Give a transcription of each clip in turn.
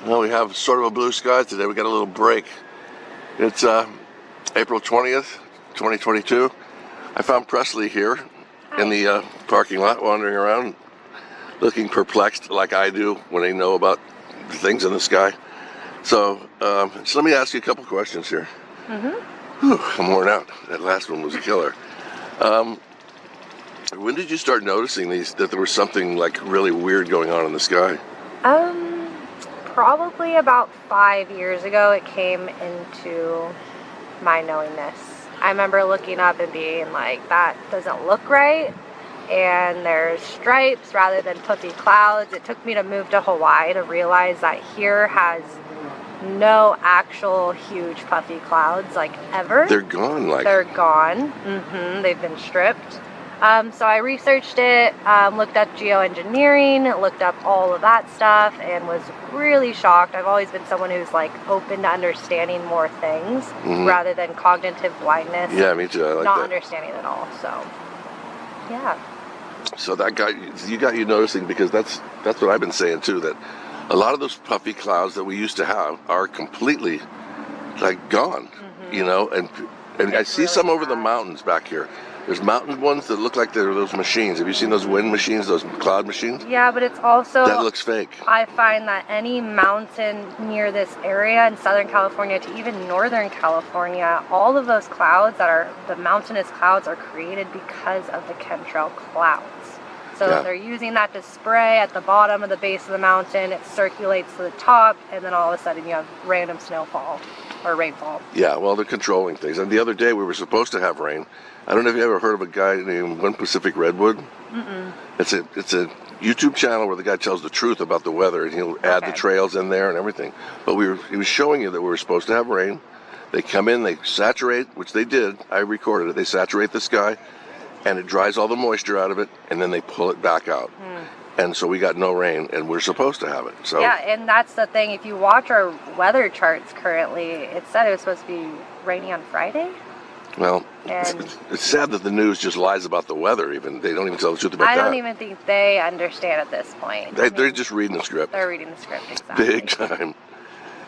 Well, we have sort of a blue sky today. We got a little break. It's April 20th, 2022. I found Presley here in the parking lot, wandering around, looking perplexed like I do when I know about the things in the sky. So let me ask you a couple questions here. Whew, I'm worn out. That last one was a killer. When did you start noticing that there was something like really weird going on in the sky? Probably about 5 years ago it came into my knowingness. I remember looking up and being like, that doesn't look right, and there's stripes rather than puffy clouds. It took me to move to Hawaii to realize that here has no actual huge puffy clouds like ever. They're gone. They're gone. They've been stripped. So I researched it, looked up geoengineering, looked up all of that stuff, and was really shocked. I've always been someone who's like open to understanding more things rather than cognitive blindness. Yeah, me too. I like not that. understanding it all. So, yeah. So that got you noticing, because that's what I've been saying too. That a lot of those puffy clouds that we used to have are completely like gone. You know, and I see really some over the sad. mountains back here. There's mountain ones that look like they're those machines. Have you seen those wind machines, those cloud machines? Yeah, but it's also... That looks fake. I find that any mountain near this area in Southern California to even Northern California, all of those clouds that are the mountainous clouds are created because of the chemtrail clouds. So they're using that to spray at the bottom of the base of the mountain. It circulates to the top, and then all of a sudden you have random snowfall or rainfall. Yeah, well, they're controlling things. And the other day we were supposed to have rain. I don't know if you ever heard of a guy named One Pacific Redwood. It's a YouTube channel where the guy tells the truth about the weather, and he'll add the trails in there and everything. But he was showing you that we were supposed to have rain. They come in, they saturate, which they did. I recorded it. They saturate the sky, and it dries all the moisture out of it, and then they pull it back out. And so we got no rain, and we're supposed to have it. So yeah, and that's the thing. If you watch our weather charts currently, it said it was supposed to be raining on Friday. Well, it's sad that the news just lies about the weather. Even they don't even tell the truth about that. I don't even think they understand at this point. They're just reading the script. They're reading the script, exactly. Big time.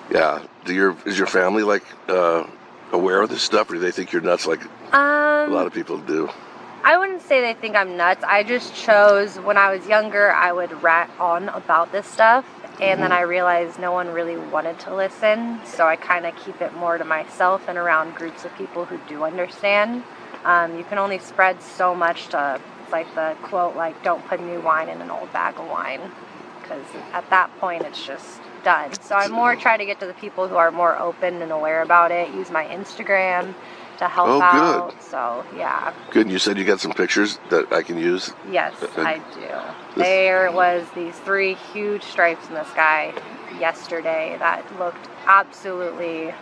Yeah. Is your family like aware of this stuff, or do they think you're nuts like a lot of people do? I wouldn't say they think I'm nuts. I just chose, when I was younger, I would rat on about this stuff, and then I realized no one really wanted to listen, so I kind of keep it more to myself and around groups of people who do understand. You can only spread so much to, it's like the quote, like, don't put new wine in an old bag of wine, because at that point it's just done. So I more try to get to the people who are more open and aware about it, use my Instagram to help out. Good. So, yeah. Good. You said you got some pictures that I can use? Yes, I do. There was these 3 huge stripes in the sky yesterday that looked absolutely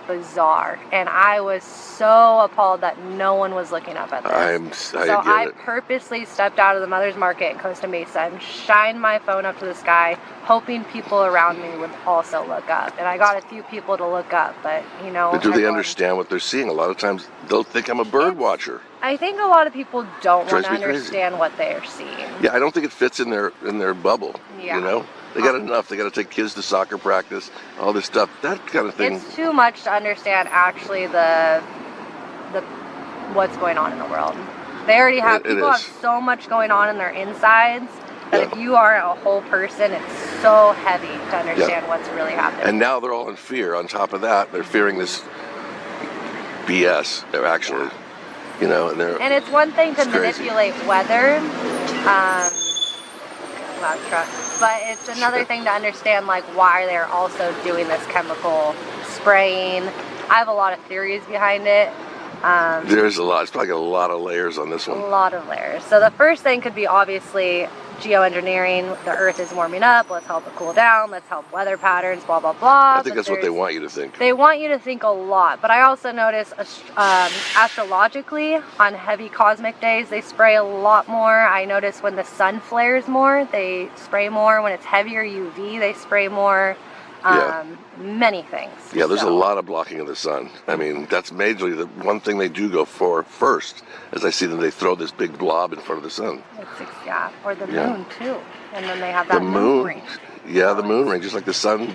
bizarre, and I was so appalled that no one was looking up at this. I purposely stepped out of the Mother's Market in Costa Mesa and shined my phone up to the sky, hoping people around me would also look up. And I got a few people to look up, but you know. But do they understand what they're seeing? A lot of times they'll think I'm a bird watcher. I think a lot of people don't want to understand what they're seeing. Yeah, I don't think it fits in their bubble. Yeah. You know? They got enough. They got to take kids to soccer practice, all this stuff, that kind of thing. It's too much to understand actually the what's going on in the world. They already have people have so much going on in their insides that if you are a whole person, it's so heavy to understand what's really happening. And now they're all in fear. On top of that, they're fearing this BS. They're actually, you know, and it's one thing to manipulate weather. Loud truck. But it's another thing to understand like why they're also doing this chemical spraying. I have a lot of theories behind it. There's a lot. It's probably got a lot of layers on this one. A lot of layers. So the first thing could be obviously geoengineering. The earth is warming up. Let's help it cool down. Let's help weather patterns, blah, blah, blah. I think that's what they want you to think. They want you to think a lot. But I also notice astrologically on heavy cosmic days, they spray a lot more. I notice when the sun flares more, they spray more. When it's heavier UV, they spray more. Many things. Yeah, there's a lot of blocking of the sun. I mean, that's majorly the one thing they do go for first. As I see them, they throw this big blob in front of the sun. Or the moon too, and then they have that moon ring. Yeah, the moon ring, just like the sun.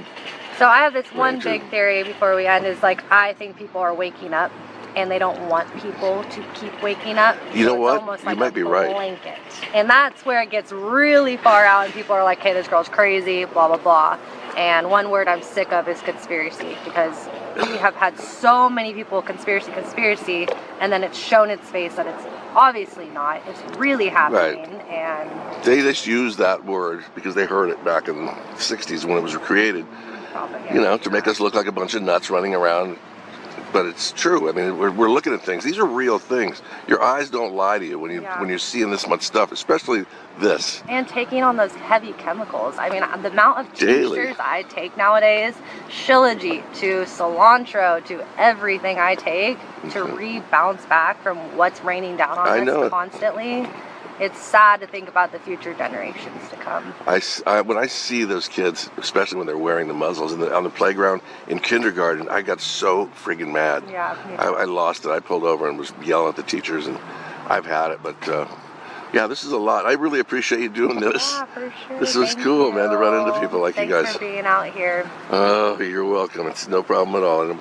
So I have this one Ring, too. big theory before we end is like I think people are waking up and they don't want people to keep waking up. You know So it's what? almost You like might a be right. blanket. And that's where it gets really far out and people are like, hey, this girl's crazy, blah, blah, blah. And one word I'm sick of is conspiracy, because we have had so many people conspiracy, and then it's shown its face that it's obviously not. It's really happening. And They just use that word because they heard it back in the 60s when it was created, you know, to make us look like a bunch of nuts running around. But it's true. I mean, we're looking at things. These are real things. Your eyes don't lie to you when you're seeing this much stuff, especially this. And taking on those heavy chemicals. I mean, the amount of Daily. tinctures I take nowadays, Shilajit to cilantro to everything I take to bounce back from what's raining down on I us know it. constantly. It's sad to think about the future generations to come. When I see those kids, especially when they're wearing the muzzles on the playground in kindergarten, I got so friggin' mad. Yeah. I lost it. I pulled over and was yelling at the teachers, and I've had it. But yeah, this is a lot. I really appreciate you doing this. Yeah, for sure. This was Thank cool, you. man, to run into people like Thanks you guys. for being out here. Oh, you're welcome. It's no problem at all. And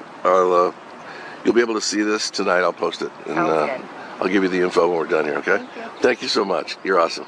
you'll be able to see this tonight. I'll post it, and Sounds good. I'll give you the info when we're done here. Okay? Thank you. Thank you so much. You're awesome.